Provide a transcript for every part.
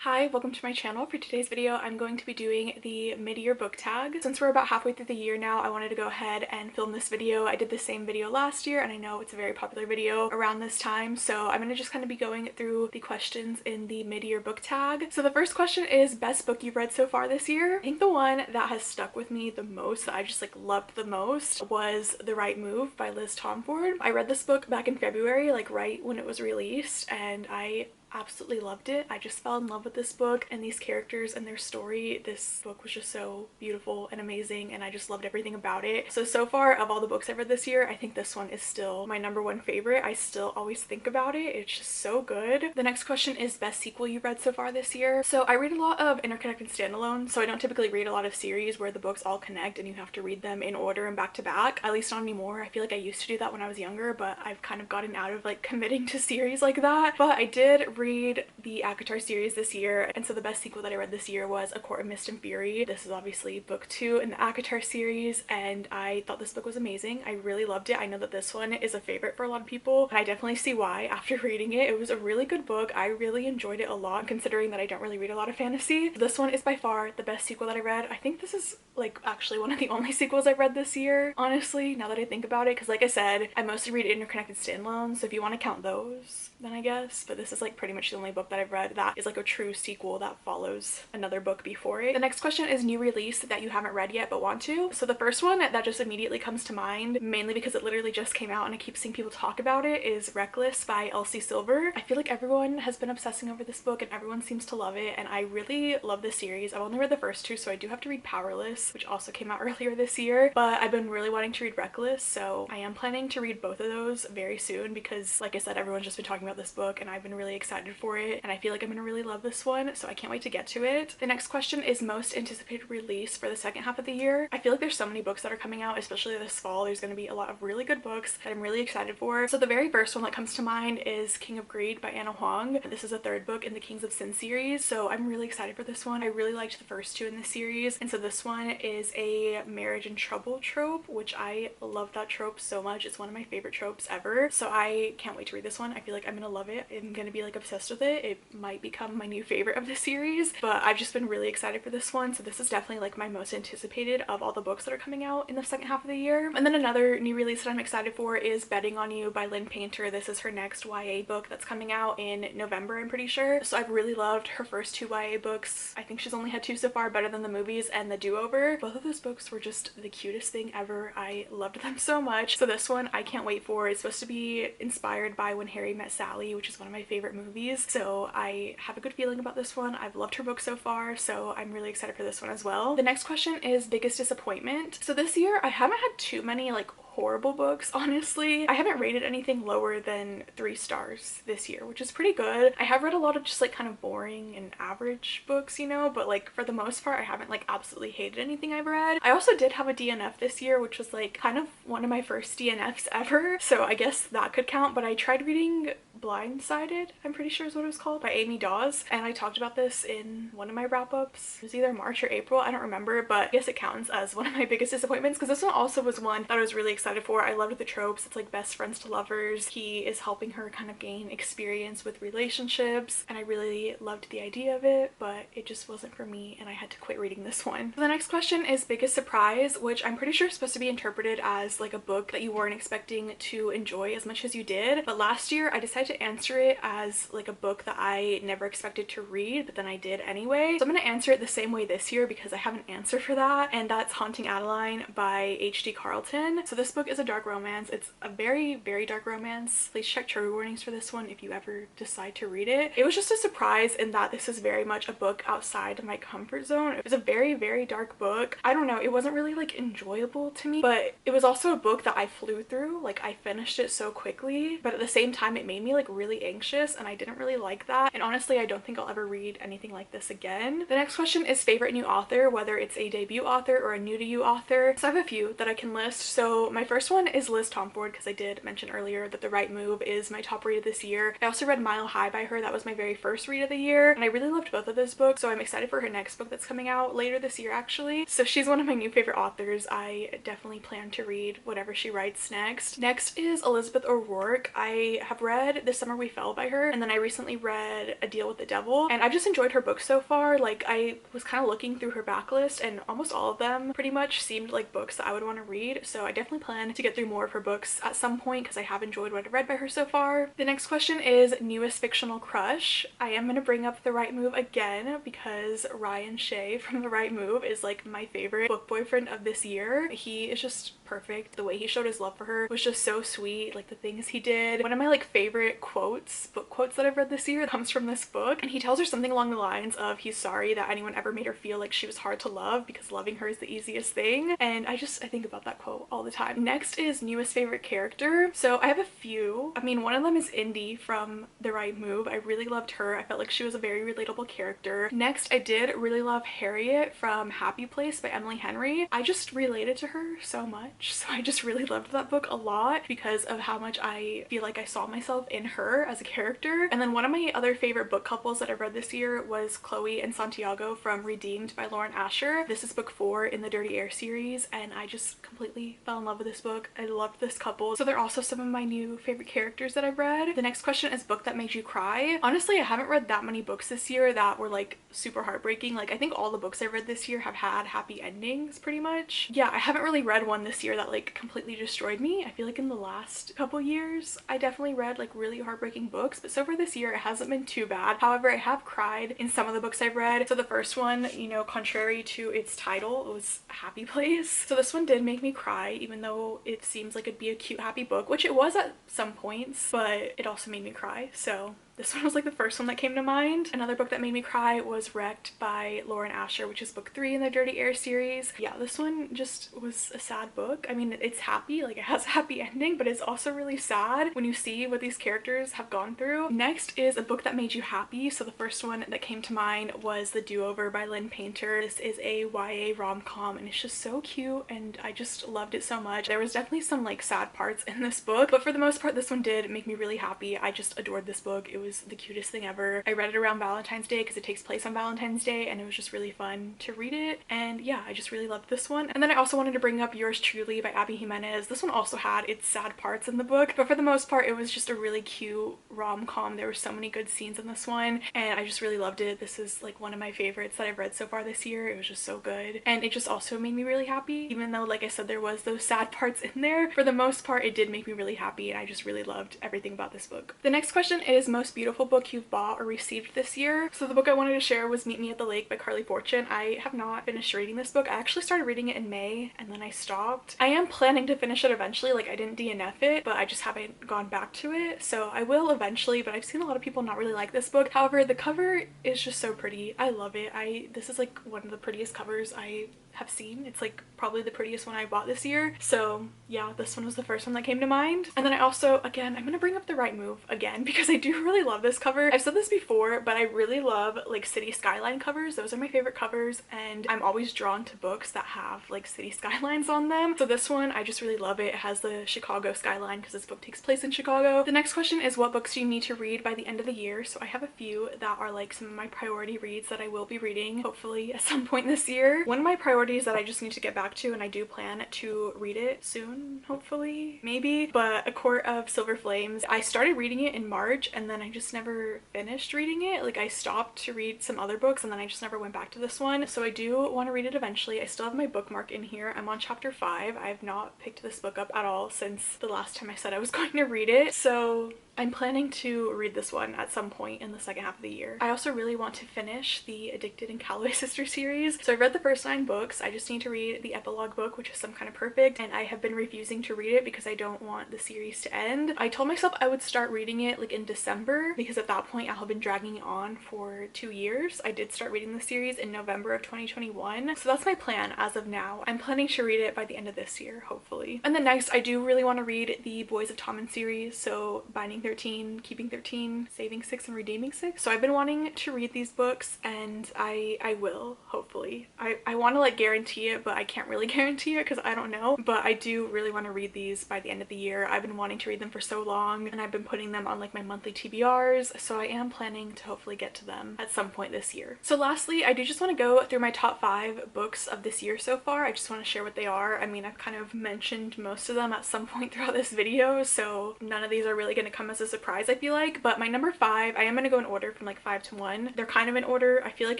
Hi, welcome to my channel. For today's video, I'm going to be doing the mid-year book tag. Since we're about halfway through the year now, I wanted to go ahead and film this video. I did the same video last year, and I know it's a very popular video around this time, so I'm gonna just kind of be going through the questions in the mid-year book tag. So the first question is best book you've read so far this year. I think the one that has stuck with me the most, that I just loved the most, was The Right Move by Liz Tomford. I read this book back in February, right when it was released, and I absolutely loved it. I just fell in love with this book and these characters and their story. This book was just so beautiful and amazing, and I just loved everything about it. So far of all the books I've read this year, I think this one is still my #1 favorite. I still always think about it. It's just so good. The next question is best sequel you've read so far this year. So I read a lot of interconnected standalones, so I don't typically read a lot of series where the books all connect and you have to read them in order and back to back. At least not anymore. I feel like I used to do that when I was younger, but I've kind of gotten out of committing to series like that. But I did read the ACOTAR series this year, and so the best sequel that I read this year was A Court of Mist and Fury. This is obviously book 2 in the ACOTAR series, and I thought this book was amazing. I really loved it. I know that this one is a favorite for a lot of people, and I definitely see why after reading it. It was a really good book. I really enjoyed it a lot, considering that I don't really read a lot of fantasy. This one is by far the best sequel that I read. I think this is actually one of the only sequels I've read this year, honestly, now that I think about it, because like I said, I mostly read interconnected standalones, so if you want to count those, then I guess, but this is pretty much the only book that I've read that is a true sequel that follows another book before it. The next question is new release that you haven't read yet but want to. So the first one that just immediately comes to mind, mainly because it literally just came out and I keep seeing people talk about it, is Reckless by Elsie Silver. I feel like everyone has been obsessing over this book and everyone seems to love it, and I really love this series. I've only read the first 2, so I do have to read Powerless, which also came out earlier this year, but I've been really wanting to read Reckless, so I am planning to read both of those very soon because, like I said, everyone's just been talking about this book and I've been really excited for it, and I feel like I'm gonna really love this one, so I can't wait to get to it. The next question is most anticipated release for the second half of the year. I feel like there's so many books that are coming out, especially this fall. There's going to be a lot of really good books that I'm really excited for. So the very first one that comes to mind is King of Greed by Anna Huang. This is a 3rd book in the Kings of Sin series, so I'm really excited for this one. I really liked the first 2 in this series, and so this one is a marriage and trouble trope, which I love that trope so much. It's one of my favorite tropes ever, so I can't wait to read this one. I feel like I'm gonna love it. I'm gonna be obsessed with it. It might become my new favorite of the series, but I've just been really excited for this one, so this is definitely my most anticipated of all the books that are coming out in the second half of the year. And then another new release that I'm excited for is Betting on You by Lynn Painter. This is her next YA book that's coming out in November, I'm pretty sure. So I've really loved her first 2 YA books. I think she's only had 2 so far, Better Than the Movies and The Do-Over. Both of those books were just the cutest thing ever. I loved them so much. So this one I can't wait for. It's supposed to be inspired by When Harry Met Sally, which is one of my favorite movies, so I have a good feeling about this one. I've loved her book so far, so I'm really excited for this one as well. The next question is biggest disappointment. So this year I haven't had too many horrible books, honestly. I haven't rated anything lower than 3 stars this year, which is pretty good. I have read a lot of just kind of boring and average books, you know, but for the most part I haven't absolutely hated anything I've read. I also did have a DNF this year, which was kind of one of my first DNFs ever, so I guess that could count. But I tried reading Blindsided, I'm pretty sure is what it was called, by Amy Dawes, and I talked about this in one of my wrap-ups. It was either March or April, I don't remember, but I guess it counts as one of my biggest disappointments because this one also was one that I was really excited for. I loved the tropes. It's best friends to lovers. He is helping her kind of gain experience with relationships, and I really loved the idea of it, but it just wasn't for me and I had to quit reading this one. So the next question is biggest surprise, which I'm pretty sure is supposed to be interpreted as a book that you weren't expecting to enjoy as much as you did, but last year I decided to answer it as a book that I never expected to read, but then I did anyway. So I'm gonna answer it the same way this year because I have an answer for that, and that's Haunting Adeline by H.D. Carlton. So this book is a dark romance. It's a very, very dark romance. Please check trigger warnings for this one if you ever decide to read it. It was just a surprise in that this is very much a book outside of my comfort zone. It was a very, very dark book. I don't know, it wasn't really enjoyable to me, but it was also a book that I flew through. I finished it so quickly, but at the same time it made me really anxious, and I didn't really like that, and honestly I don't think I'll ever read anything like this again. The next question is favorite new author, whether it's a debut author or a new to you author. So I have a few that I can list. So my first one is Liz Tomford, because I did mention earlier that The Right Move is my top read of this year. I also read Mile High by her. That was my very first read of the year, and I really loved both of those books, so I'm excited for her next book that's coming out later this year actually. So she's one of my new favorite authors. I definitely plan to read whatever she writes next. Next is Elizabeth O'Rourke. I have read This Summer We Fell by her, and then I recently read A Deal with the Devil, and I've just enjoyed her books so far. Like, I was kind of looking through her backlist and almost all of them pretty much seemed like books that I would want to read, so I definitely plan to get through more of her books at some point because I have enjoyed what I've read by her so far. The next question is newest fictional crush. I am going to bring up The Right Move again because Ryan Shea from The Right Move is like my favorite book boyfriend of this year. He is just perfect. The way he showed his love for her was just so sweet, like the things he did. One of my like favorite quotes, book quotes that I've read this year comes from this book, and he tells her something along the lines of he's sorry that anyone ever made her feel like she was hard to love because loving her is the easiest thing, and I think about that quote all the time. Next is newest favorite character. So I have a few. I mean, one of them is Indy from The Right Move. I really loved her. I felt like she was a very relatable character. Next, I did really love Harriet from Happy Place by Emily Henry. I just related to her so much, so I just really loved that book a lot because of how much I feel like I saw myself in her as a character. And then one of my other favorite book couples that I've read this year was Chloe and Santiago from Redeemed by Lauren Asher. This is book 4 in the Dirty Air series, and I just completely fell in love with this book. I loved this couple. So they're also some of my new favorite characters that I've read. The next question is book that made you cry. Honestly, I haven't read that many books this year that were like super heartbreaking. Like, I think all the books I've read this year have had happy endings pretty much. Yeah, I haven't really read one this year that like completely destroyed me. I feel like in the last couple years I definitely read like really heartbreaking books, but so far this year it hasn't been too bad. However, I have cried in some of the books I've read. So the first one, you know, contrary to its title, it was Happy Place. So this one did make me cry, even though it seems like it'd be a cute happy book, which it was at some points, but it also made me cry. So this one was like the first one that came to mind. Another book that made me cry was Wrecked by Lauren Asher, which is book 3 in the Dirty Air series. Yeah, this one just was a sad book. I mean, it's happy, like it has a happy ending, but it's also really sad when you see what these characters have gone through. Next is a book that made you happy. So the first one that came to mind was The Do-Over by Lynn Painter. This is a YA rom-com and it's just so cute and I just loved it so much. There was definitely some like sad parts in this book, but for the most part this one did make me really happy. I just adored this book. It was the cutest thing ever. I read it around Valentine's Day because it takes place on Valentine's Day and it was just really fun to read it, and yeah, I just really loved this one. And then I also wanted to bring up Yours Truly by Abby Jimenez. This one also had its sad parts in the book, but for the most part it was just a really cute rom-com. There were so many good scenes in this one and I just really loved it. This is like one of my favorites that I've read so far this year. It was just so good and it just also made me really happy, even though like I said there was those sad parts in there. For the most part it did make me really happy and I just really loved everything about this book. The next question is most beautiful book you've bought or received this year. So the book I wanted to share was Meet Me at the Lake by Carly Fortune. I have not finished reading this book. I actually started reading it in May and then I stopped. I am planning to finish it eventually. Like, I didn't DNF it, but I just haven't gone back to it, so I will eventually. But I've seen a lot of people not really like this book. However, the cover is just so pretty. I love it. This is like one of the prettiest covers I have seen. It's like probably the prettiest one I bought this year. So yeah, this one was the first one that came to mind. And then I also, again, I'm gonna bring up The Right Move again because I do really love this cover. I've said this before, but I really love like city skyline covers. Those are my favorite covers and I'm always drawn to books that have like city skylines on them. So this one, I just really love it. It has the Chicago skyline because this book takes place in Chicago. The next question is what books do you need to read by the end of the year? So I have a few that are like some of my priority reads that I will be reading hopefully at some point this year. One of my priorities that I just need to get back to, and I do plan to read it soon, hopefully, maybe, but A Court of Silver Flames. I started reading it in March and then I just never finished reading it. Like, I stopped to read some other books and then I just never went back to this one. So I do want to read it eventually. I still have my bookmark in here. I'm on chapter 5. I have not picked this book up at all since the last time I said I was going to read it. So I'm planning to read this one at some point in the second half of the year. I also really want to finish the Addicted and Calloway Sisters series. So I read the first 9 books. I just need to read the epilogue book, which is Some Kind of Perfect, and I have been refusing to read it because I don't want the series to end. I told myself I would start reading it like in December because at that point I'll have been dragging it on for 2 years. I did start reading the series in November of 2021. So that's my plan as of now. I'm planning to read it by the end of this year, hopefully. And then next, I do really want to read the Boys of Tommen series. So Binding 13, Keeping 13, Saving 6, and Redeeming 6. So I've been wanting to read these books and I will, hopefully. I want to like guarantee it, but I can't really guarantee it because I don't know. But I do really want to read these by the end of the year. I've been wanting to read them for so long and I've been putting them on like my monthly TBRs. So I am planning to hopefully get to them at some point this year. So lastly, I do just want to go through my top 5 books of this year so far. I just want to share what they are. I mean, I've kind of mentioned most of them at some point throughout this video, so none of these are really going to come as as a surprise, I feel like. But my number 5, I am going to go in order from like 5 to 1. They're kind of in order. I feel like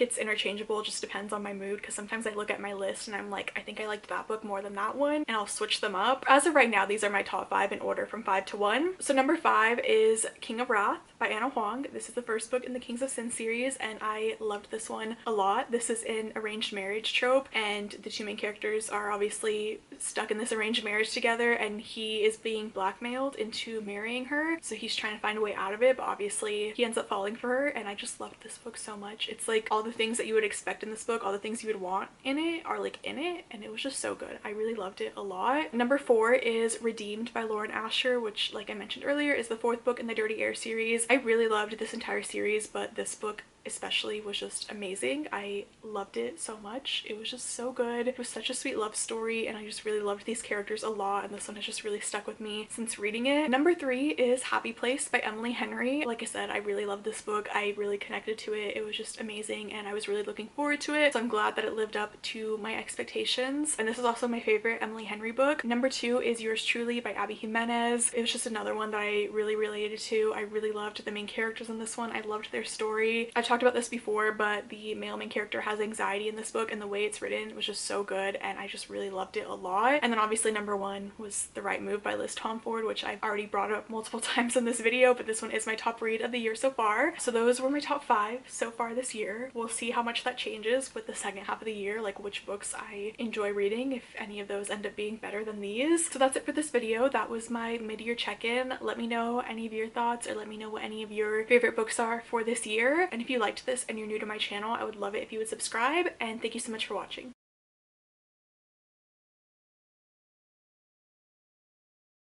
it's interchangeable, just depends on my mood, because sometimes I look at my list and I'm like, I think I liked that book more than that one, and I'll switch them up. As of right now, these are my top 5 in order from 5 to 1. So number 5 is King of Wrath by Anna Huang. This is the first book in the Kings of Sin series, and I loved this one a lot. This is an arranged marriage trope, and the two main characters are obviously stuck in this arranged marriage together, and he is being blackmailed into marrying her, so he's trying to find a way out of it, but obviously he ends up falling for her. And I just loved this book so much. It's like all the things that you would expect in this book, all the things you would want in it are like in it, and it was just so good. I really loved it a lot. Number 4 is Redeemed by Lauren Asher, which, like I mentioned earlier, is the 4th book in the Dirty Air series. I really loved this entire series, but this book especially was just amazing. I loved it so much. It was just so good. It was such a sweet love story, and I just really loved these characters a lot, and this one has just really stuck with me since reading it. Number 3 is Happy Place by Emily Henry. Like I said, I really loved this book. I really connected to it. It was just amazing, and I was really looking forward to it, so I'm glad that it lived up to my expectations. And this is also my favorite Emily Henry book. Number 2 is Yours Truly by Abby Jimenez. It was just another one that I really related to. I really loved the main characters in this one. I loved their story. I've talked about this before, but the male main character has anxiety in this book, and the way it's written was just so good, and I just really loved it a lot. And then obviously number 1 was The Right Move by Liz Tomford, which I've already brought up multiple times in this video, but this one is my top read of the year so far. So those were my top 5 so far this year. We'll see how much that changes with the second half of the year, like which books I enjoy reading, if any of those end up being better than these. So that's it for this video. That was my mid-year check-in. Let me know any of your thoughts, or let me know what any of your favorite books are for this year. And if you liked this and you're new to my channel, I would love it if you would subscribe, and thank you so much for watching.